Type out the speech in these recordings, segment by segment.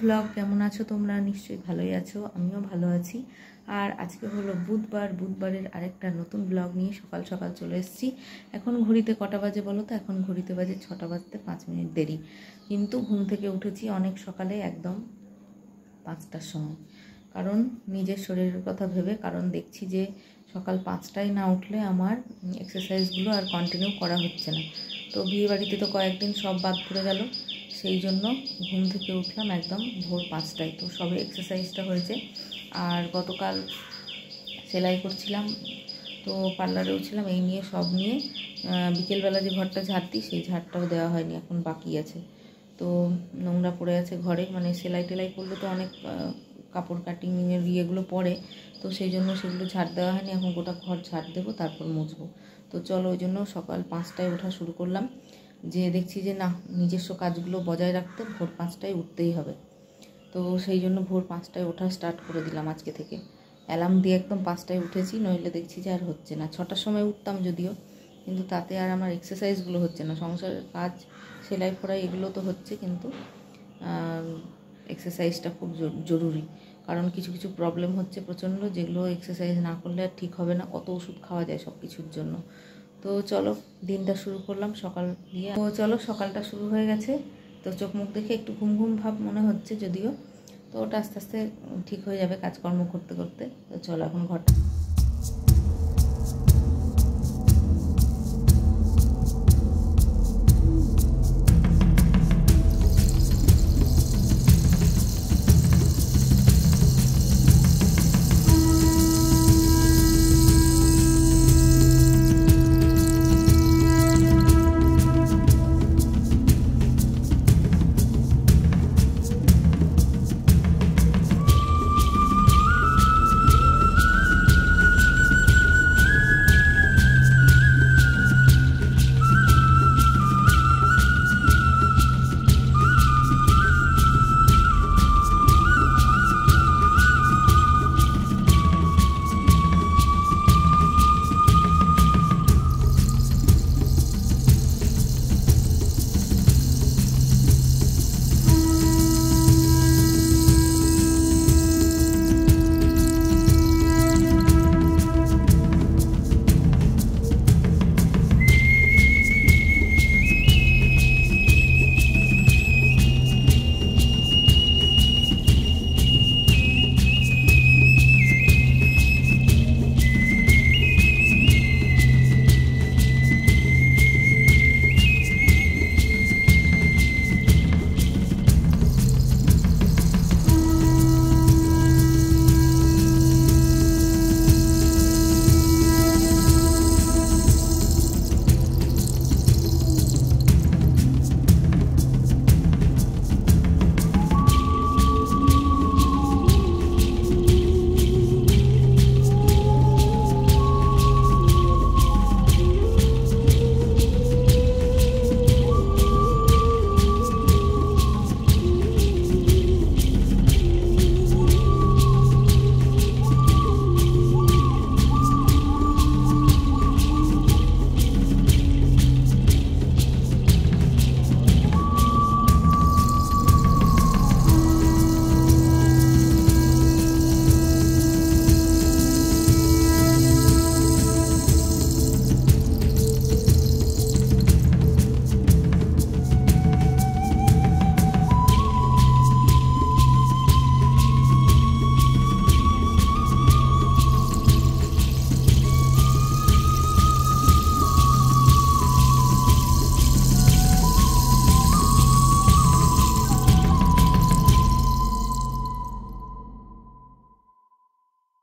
Blog. কেমন আছো তোমরা? নিশ্চয়ই ভালোই আছো, আমিও ভালো আছি। আর আজকে হলো বুধবারের আরেকটা নতুন ব্লগ নিয়ে সকাল সকাল চলে এসেছি। এখন ঘড়িতে কটা বাজে বলো তো? এখন ঘড়িতে বাজে 6টা বাজতে 5 মিনিট দেরি, কিন্তু ঘুম থেকে উঠেছি অনেক সকালে, একদম 5টার সময়। কারণ নিজের শরীরের কথা ভেবে, কারণ দেখছি যে সকাল 5টায় না উঠলে আমার এক্সারসাইজগুলো আর কন্টিনিউ করা হচ্ছে না। তো বিয়ে বাড়িতে তো কয়েকদিন সব বাদ পড়ে গেল, সেই জন্য ঘুম থেকে উঠলাম একদম ভোর 5টায়। তো সবে এক্সারসাইজটা হয়েছে। আর গতকাল সেলাই করছিলাম, তো পার্লারেও ছিলাম, এই নিয়ে সব নিয়ে বিকেলবেলা যে ঘরটা ঝাড় দিই সেই ঝাড়টাও দেওয়া হয়নি, এখন বাকি আছে। তো নোংরা পড়ে আছে ঘরে, মানে সেলাই টেলাই করলে তো অনেক কাপড় কাটিংয়ের ইয়েগুলো পড়ে, তো সেই জন্য সেগুলো ঝাড় দেওয়া হয়নি। এখন গোটা ঘর ঝাড় দেবো, তারপর মুছবো। তো চলো, ওই জন্য সকাল 5টায় ওঠা শুরু করলাম। যে দেখছি যে না, নিজস্ব কাজগুলো বজায় রাখতে ভোর 5টায় উঠতেই হবে। তো সেই জন্য ভোর 5টায় ওঠা স্টার্ট করে দিলাম আজকে থেকে। অ্যালার্ম দিয়ে একদম 5টায় উঠেছি, নইলে দেখছি যে আর হচ্ছে না। 6টার সময় উঠতাম যদিও, কিন্তু তাতে আর আমার এক্সারসাইজগুলো হচ্ছে না। সংসারের কাজ, সেলাই করাই এগুলো তো হচ্ছে, কিন্তু এক্সারসাইজটা খুব জরুরি। কারণ কিছু কিছু প্রবলেম হচ্ছে প্রচণ্ড, যেগুলো এক্সারসাইজ না করলে আর ঠিক হবে না। কত ওষুধ খাওয়া যায় সব কিছুর জন্য। তো চলো, দিনটা শুরু করলাম সকাল দিয়ে। তো চলো, সকালটা শুরু হয়ে গেছে। তো চোখ মুখ দেখে একটু ঘুম ঘুম ভাব মনে হচ্ছে যদিও, তো ওটা আস্তে আস্তে ঠিক হয়ে যাবে কাজকর্ম করতে করতে। তো চলো, এখন ঘরটা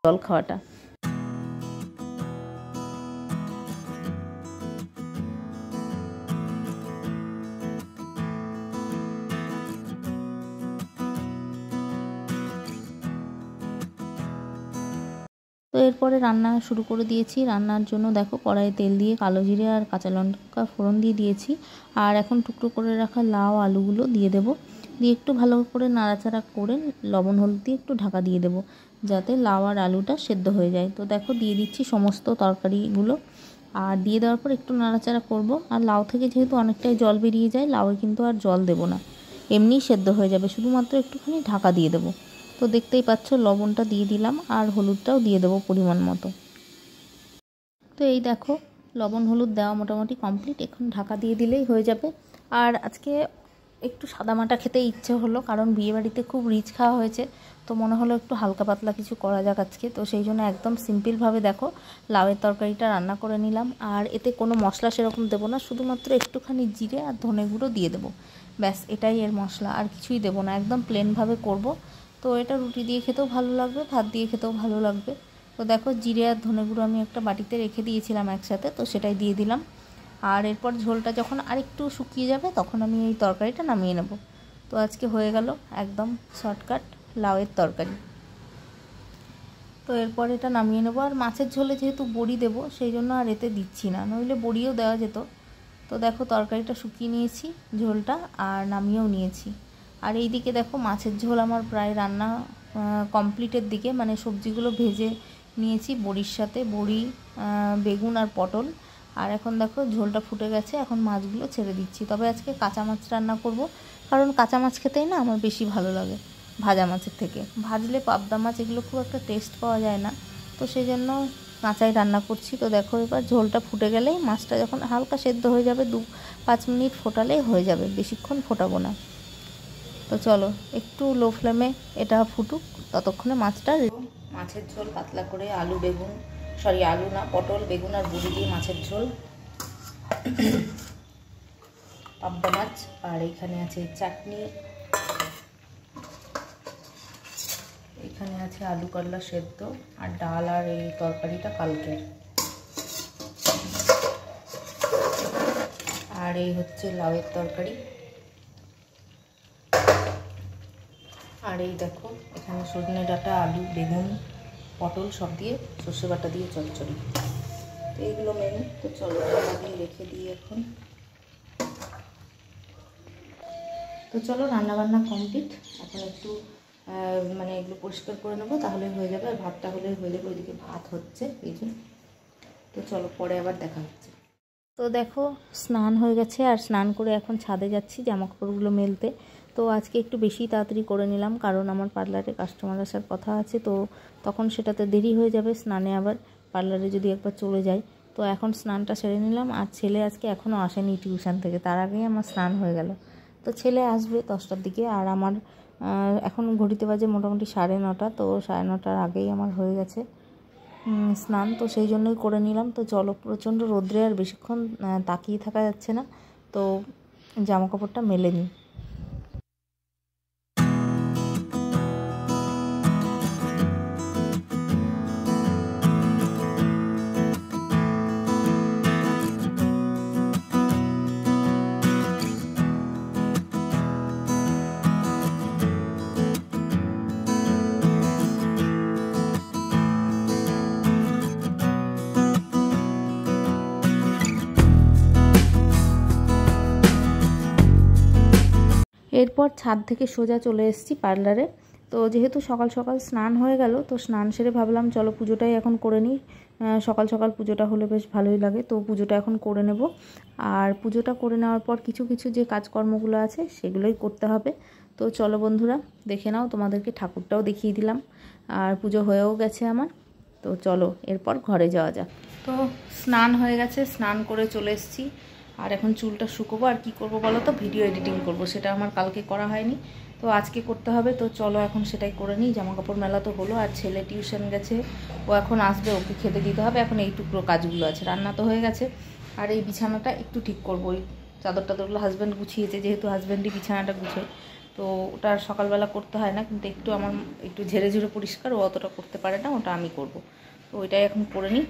জল খাওয়াটা। তো এরপরে রান্না শুরু করে দিয়েছি। রান্নার জন্য দেখো, কড়াইয়ে তেল দিয়ে কালো জিরে আর কাঁচা লঙ্কা ফোড়ন দিয়ে দিয়েছি। আর এখন টুকরো করে রাখা লাউ আলুগুলো দিয়ে দেব। দিয়ে একটু ভালো করে নাড়াচাড়া করে লবণ হলুদ দিয়ে একটু ঢাকা দিয়ে দেবো, যাতে লাউ আর আলুটা সেদ্ধ হয়ে যায়। তো দেখো, দিয়ে দিচ্ছি সমস্ত তরকারিগুলো। আর দিয়ে দেওয়ার পর একটু নাড়াচাড়া করব। আর লাউ থেকে যেহেতু অনেকটাই জল বেরিয়ে যায়, লাউয়ে কিন্তু আর জল দেব না। এমনিই সেদ্ধ হয়ে যাবে, শুধুমাত্র একটুখানি ঢাকা দিয়ে দেবো। তো দেখতেই পাচ্ছ লবণটা দিয়ে দিলাম আর হলুদটাও দিয়ে দেবো পরিমাণ মতো। তো এই দেখো লবণ হলুদ দেওয়া মোটামুটি কমপ্লিট, এখন ঢাকা দিয়ে দিলেই হয়ে যাবে। আর আজকে একটু সাদামাটা খেতে ইচ্ছে হলো, কারণ বিয়েবাড়িতে খুব রিচ খাওয়া হয়েছে, তো মনে হলো একটু হালকা পাতলা কিছু করা যাক আজকে। তো সেই জন্য একদম সিম্পলভাবে দেখো লাউয়ের তরকারিটা রান্না করে নিলাম। আর এতে কোনো মশলা সেরকম দেবো না, শুধুমাত্র একটুখানি জিরে আর ধনে গুঁড়ো দিয়ে দেবো, ব্যাস এটাই এর মশলা, আর কিছুই দেবো না, একদম প্লেনভাবে করব। তো এটা রুটি দিয়ে খেতেও ভালো লাগবে, ভাত দিয়ে খেতেও ভালো লাগবে। তো দেখো জিরে আর ধনে গুঁড়ো আমি একটা বাটিতে রেখে দিয়েছিলাম একসাথে, তো সেটাই দিয়ে দিলাম। আর এরপর ঝোলটা যখন আরেকটু শুকিয়ে যাবে তখন আমি এই তরকারিটা নামিয়ে নেব। তো আজকে হয়ে গেল একদম শর্টকাট লাউয়ের তরকারি। তো এরপর এটা নামিয়ে নেব। আর মাছের ঝোলে যেহেতু বড়ি দেবো সেই জন্য আর এতে দিচ্ছি না, নইলে বড়িও দেওয়া যেত। তো দেখো তরকারিটা শুকিয়ে নিয়েছি, ঝোলটা আর নামিয়েও নিয়েছি। আর এই দিকে দেখো মাছের ঝোল আমার প্রায় রান্না কমপ্লিটের দিকে, মানে সবজিগুলো ভেজে নিয়েছি বড়ির সাথে, বড়ি বেগুন আর পটল। আর এখন দেখো ঝোলটা ফুটে গেছে, এখন মাছগুলো ছেড়ে দিচ্ছি। তবে আজকে কাঁচা মাছ রান্না করব, কারণ কাঁচা মাছ খেতেই না আমার বেশি ভালো লাগে ভাজা মাছের থেকে। ভাজলে পাবদা মাছ এগুলো খুব একটা টেস্ট পাওয়া যায় না, তো সেই জন্য কাঁচাই রান্না করছি। তো দেখো এবার ঝোলটা ফুটে গেলেই মাছটা যখন হালকা সেদ্ধ হয়ে যাবে, 2-5 মিনিট ফোটালেই হয়ে যাবে, বেশিক্ষণ ফোটাবো না। তো চলো একটু লো ফ্লেমে এটা ফুটুক, ততক্ষণে মাছের ঝোল পাতলা করে আলু না পটল বেগুন আর বড়ি দিয়ে মাছের ঝোল, পাবদা মাছ, আর এখানে আছে চাটনি, এখানে আছে আলু করলা সেদ্ধ, আর ডাল, আর এই তরকারিটা কালকের। আর এই হচ্ছে লাউয়ের তরকারি। আর এই দেখো এখানে সজনে ডাঁটা আলু বেগুন পটল সব দিয়ে সর্ষে বাটা দিয়ে চচ্চড়ি। তো এইগুলো মেনু। তো চলো দিয়ে রেখে দিই এখন। তো চলো রান্নাবান্না কমপ্লিট, এখন একটু মানে এগুলো পরিষ্কার করে নেবো, তাহলে হয়ে যাবে। আর ভাতটা হলে হয়ে যাবে, ওইদিকে ভাত হচ্ছে এই জন্য। তো চলো পরে আবার দেখা হচ্ছে। তো দেখো স্নান হয়ে গেছে, আর স্নান করে এখন ছাদে যাচ্ছি জামাকাপড়গুলো মেলতে। তো আজকে একটু বেশি তাড়াতাড়ি করে নিলাম, কারণ আমার পার্লারে কাস্টমার আসার কথা আছে, তো তখন সেটাতে দেরি হয়ে যাবে স্নানে, আবার পার্লারে যদি একবার চলে যাই। তো এখন স্নানটা সেরে নিলাম। আর ছেলে আজকে এখনও আসেনি টিউশন থেকে, তার আগেই আমার স্নান হয়ে গেল। তো ছেলে আসবে 10টার দিকে, আর আমার এখন ঘড়িতে বাজে মোটামুটি 9:30। তো 9:30-র আগেই আমার হয়ে গেছে স্নান, তো সেই জন্যই করে নিলাম। তো চলো প্রচণ্ড রোদ্রে আর বেশিক্ষণ তাকিয়ে থাকা যাচ্ছে না, তো জামাকাপড়টা মেলে নিই। এরপর ছাদ থেকে সোজা চলে এসেছি পার্লারে। তো যেহেতু সকাল সকাল স্নান হয়ে গেল, তো স্নান সেরে ভাবলাম চলো পুজোটাই এখন করে নিই, সকাল সকাল পুজোটা হলে বেশ ভালোই লাগে। তো পুজোটা এখন করে নেব। আর পুজোটা করে নেওয়ার পর কিছু কিছু যে কাজকর্মগুলো আছে সেগুলোই করতে হবে। তো চলো বন্ধুরা দেখে নাও, তোমাদেরকে ঠাকুরটাও দেখিয়ে দিলাম, আর পুজো হয়েও গেছে আমার। তো চলো এরপর ঘরে যাওয়া যাক। তো স্নান হয়ে গেছে, স্নান করে চলে এসেছি। আর এখন চুলটা শুকোবো, আর কি করব বলো তো, ভিডিও এডিটিং করব, সেটা আমার কালকে করা হয়নি, তো আজকে করতে হবে। তো চলো এখন সেটাই করে নিই। জামাকাপড় মেলা তো হলো, আর ছেলে টিউশন গেছে, ও এখন আসবে, ওকে খেতে দিতে হবে। এখন এই টুকরো কাজগুলো আছে, রান্না তো হয়ে গেছে। আর এই বিছানাটা একটু ঠিক করবো, ওই চাদর টাদরগুলো হাজব্যান্ড গুছিয়েছে, যেহেতু হাজব্যান্ডই বিছানাটা গুছোয়, তো ওটা সকালবেলা করতে হয় না, কিন্তু একটু আমার একটু ঝেড়ে ঝুড়ে পরিষ্কার, ও অতটা করতে পারে না, ওটা আমি করব। তো ওইটাই এখন করে নিই।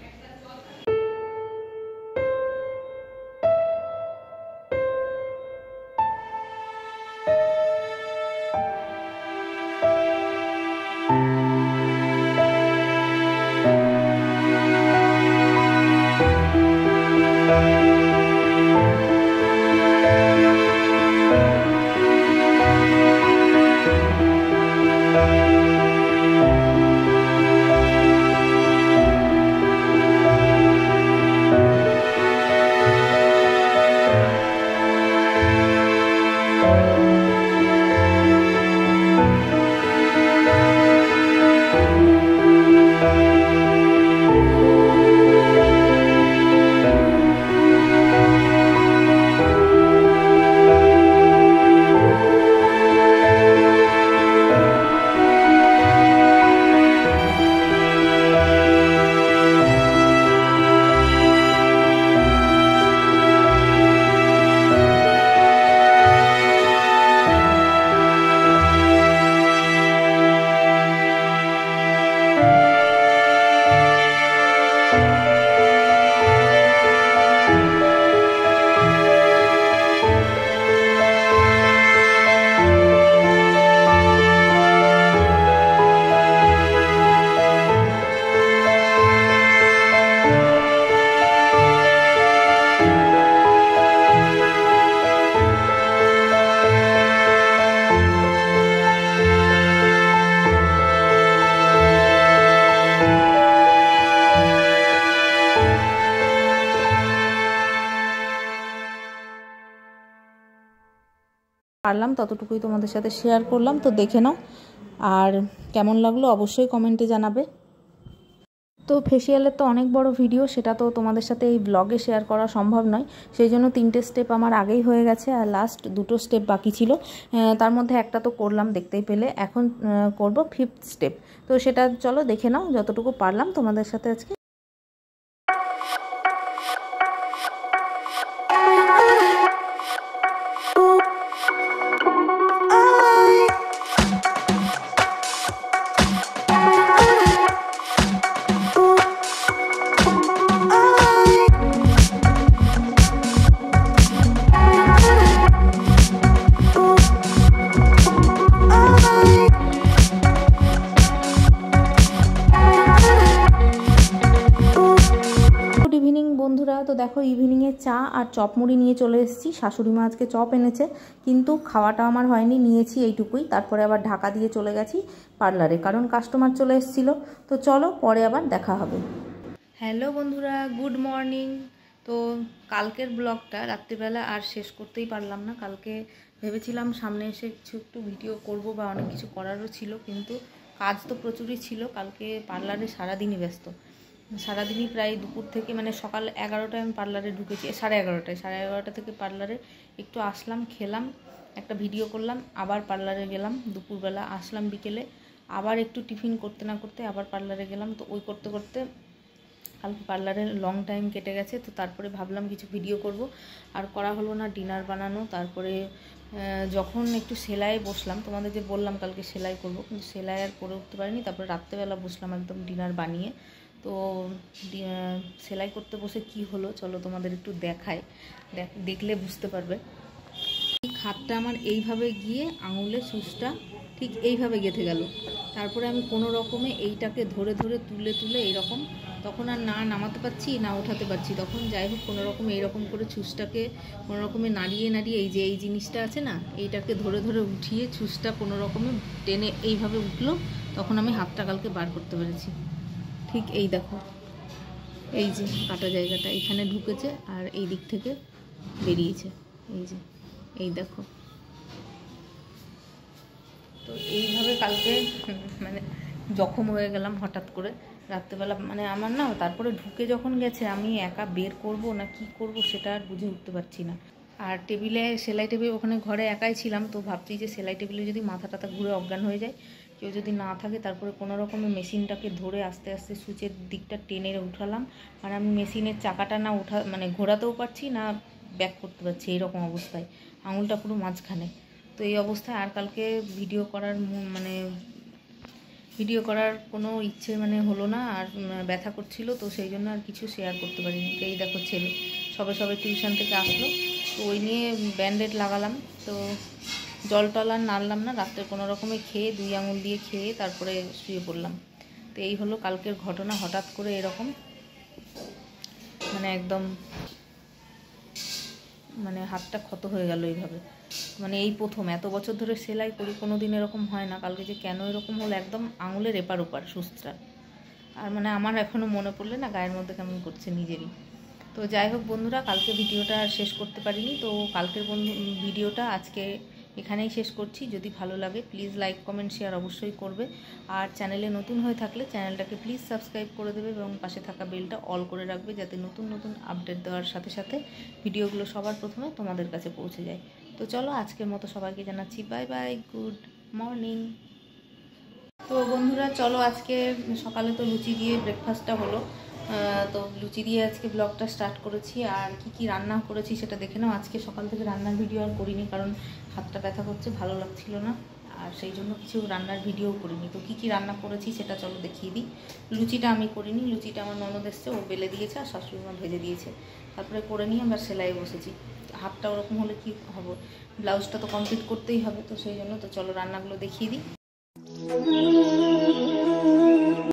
পারলাম ততটুকুই তোমাদের সাথে শেয়ার করলাম। তো দেখে নাও, আর কেমন লাগলো অবশ্যই কমেন্টে জানাবে। তো ফেসিয়ালের তো অনেক বড় ভিডিও, সেটা তো তোমাদের সাথে এই ব্লগে শেয়ার করা সম্ভব নয়, সেই জন্য 3টে স্টেপ আমার আগেই হয়ে গেছে, আর লাস্ট 2টো স্টেপ বাকি ছিল। তার মধ্যে একটা তো করলাম দেখতেই পেলে, এখন করব 5th স্টেপ। তো সেটা চলো দেখে নাও, যতটুকু পারলাম তোমাদের সাথে আজকে। বন্ধুরা, তো দেখো ইভিনিংয়ে চা আর চপ মুড়ি নিয়ে চলে এসেছি। শাশুড়ি মা আজকে চপ এনেছে, কিন্তু খাওয়াটা আমার হয়নি, নিয়েছি এইটুকুই। তারপরে আবার ঢাকা দিয়ে চলে গেছি পার্লারে, কারণ কাস্টমার চলে এসেছিল। তো চলো পরে আবার দেখা হবে। হ্যালো বন্ধুরা, গুড মর্নিং। তো কালকের ব্লগটা রাত্রিবেলা আর শেষ করতেই পারলাম না। কালকে ভেবেছিলাম সামনে এসে কিছু একটু ভিডিও করব বা অনেক কিছু করারও ছিল, কিন্তু কাজ তো প্রচুরই ছিল। কালকে পার্লারে সারাদিনই ব্যস্ত, সারাদিনই প্রায় দুপুর থেকে, মানে সকাল 11টায় আমি পার্লারে ঢুকেছি, 11:30 থেকে পার্লারে একটু আসলাম, খেলাম, একটা ভিডিও করলাম, আবার পার্লারে গেলাম। দুপুরবেলা আসলাম বিকেলে, আবার একটু টিফিন করতে না করতে আবার পার্লারে গেলাম। তো ওই করতে করতে কালকে পার্লারের লং টাইম কেটে গেছে। তো তারপরে ভাবলাম কিছু ভিডিও করব, আর করা হলো না। ডিনার বানানো, তারপরে যখন একটু সেলাই বসলাম, তোমাদের যে বললাম কালকে সেলাই করব, কিন্তু সেলাই আর করে উঠতে পারিনি। তারপরে রাত্রেবেলা বসলাম একদম ডিনার বানিয়ে। তো সেলাই করতে বসে কি হলো চলো তোমাদের একটু দেখাই, দেখলে বুঝতে পারবে। হাতটা আমার এইভাবে গিয়ে আঙুলে সুচটা ঠিক এইভাবে গেঁথে গেল। তারপরে আমি কোনো রকমে এইটাকে ধরে ধরে তুলে তুলে এইরকম, তখন আর না নামাতে পারছি না ওঠাতে পারছি, তখন যাই হোক কোনো রকম এইরকম করে ছুঁচটাকে কোনো রকমে নাড়িয়ে নাড়িয়ে, এই যে এই জিনিসটা আছে না, এইটাকে ধরে ধরে উঠিয়ে ছুঁচটা কোনো রকমে টেনে এইভাবে উঠলো। তখন আমি হাতটা কালকে বার করতে পেরেছি। ঠিক এই দেখো, এই যে কাটা জায়গাটা এখানে ঢুকেছে আর এই দিক থেকে বেরিয়েছে, এই যে এই দেখো। তো এইভাবে কালকে মানে জখম হয়ে গেলাম হঠাৎ করে রাত্রেবেলা। মানে আমার না, তারপরে ঢুকে যখন গেছে, আমি একা বের করব না কি করব সেটা আর বুঝে উঠতে পারছি না। আর টেবিলে, সেলাই টেবিল, ওখানে ঘরে একাই ছিলাম, তো ভাবছি যে সেলাই টেবিলে যদি মাথা টাথা ঘুরে অজ্ঞান হয়ে যায়, কেউ যদি না থাকে, তারপরে কোনো রকমের মেশিনটাকে ধরে আস্তে আস্তে সুচের দিকটা টেনে উঠালাম। মানে আমি মেশিনের চাকাটা না মানে ঘোরাতেও পারছি না, ব্যাক করতে পারছি, এইরকম অবস্থায় আঙুলটা পুরো মাঝখানে। তো এই অবস্থায় আর কালকে ভিডিও করার কোনো ইচ্ছে হলো না, আর ব্যথা করছিল, তো সেই জন্য আর কিছু শেয়ার করতে পারিনি। এই দেখো ছেলে সবে টিউশন থেকে আসলো, তো ওই নিয়ে ব্যান্ডেড লাগালাম। তো জল টল আর নাড়লাম না, রাত্রে কোনো রকমে খেয়ে 2 আঙুল দিয়ে খেয়ে তারপরে শুয়ে পড়লাম। তো এই হলো কালকের ঘটনা। হঠাৎ করে এরকম একদম হাতটা ক্ষত হয়ে গেল এইভাবে। এই প্রথম, এত বছর ধরে সেলাই করি, কোনো দিন এরকম হয় না। কালকে যে কেন এরকম হলো, একদম আঙুলের এপার ওপার সুচটা। আর আমার এখনও মনে পড়লে না গায়ের মধ্যে কেমন করছে নিজেরই। তো যাই হোক বন্ধুরা, কালকে ভিডিওটা আর শেষ করতে পারিনি। তো কালকের ভিডিওটা আজকে এখানেই শেষ করছি। যদি ভালো লাগে প্লিজ লাইক কমেন্ট শেয়ার অবশ্যই করবে, আর চ্যানেলে নতুন হয়ে থাকলে চ্যানেলটাকে প্লিজ সাবস্ক্রাইব করে দেবে এবং পাশে থাকা বেলটা অল করে রাখবে, যাতে নতুন নতুন আপডেট দেওয়ার সাথে সাথে ভিডিওগুলো সবার প্রথমে তোমাদের কাছে পৌঁছে যায়। তো চলো আজকের মতো সবাইকে জানাচ্ছি বাই বাই, গুড মর্নিং। তো বন্ধুরা চলো, আজকে সকালে তো লুচি দিয়ে ব্রেকফাস্টটা হলো। তো লুচি দিয়ে আজকে ব্লগটা স্টার্ট করেছি। আর কি রান্না করেছি সেটা দেখে নাও। আজকে সকাল থেকে রান্নার ভিডিও আর করিনি, কারণ হাতটা ব্যথা করছে, ভালো লাগছিল না, আর সেই জন্য কিছু রান্নার ভিডিও করিনি। তো কি রান্না করেছি সেটা চলো দেখিয়ে দিই। লুচিটা আমি করিনি, লুচিটা আমার ননদ এসছে, ও বেলে দিয়েছে আর শাশুড়িমা ভেজে দিয়েছে। তারপরে করে নিয়ে আমরা সেলাই বসেছি। হাতটা ওরকম হলে কি হবে, ব্লাউজটা তো কমপ্লিট করতেই হবে, তো সেই জন্য। তো চলো রান্নাগুলো দেখিয়ে দিই।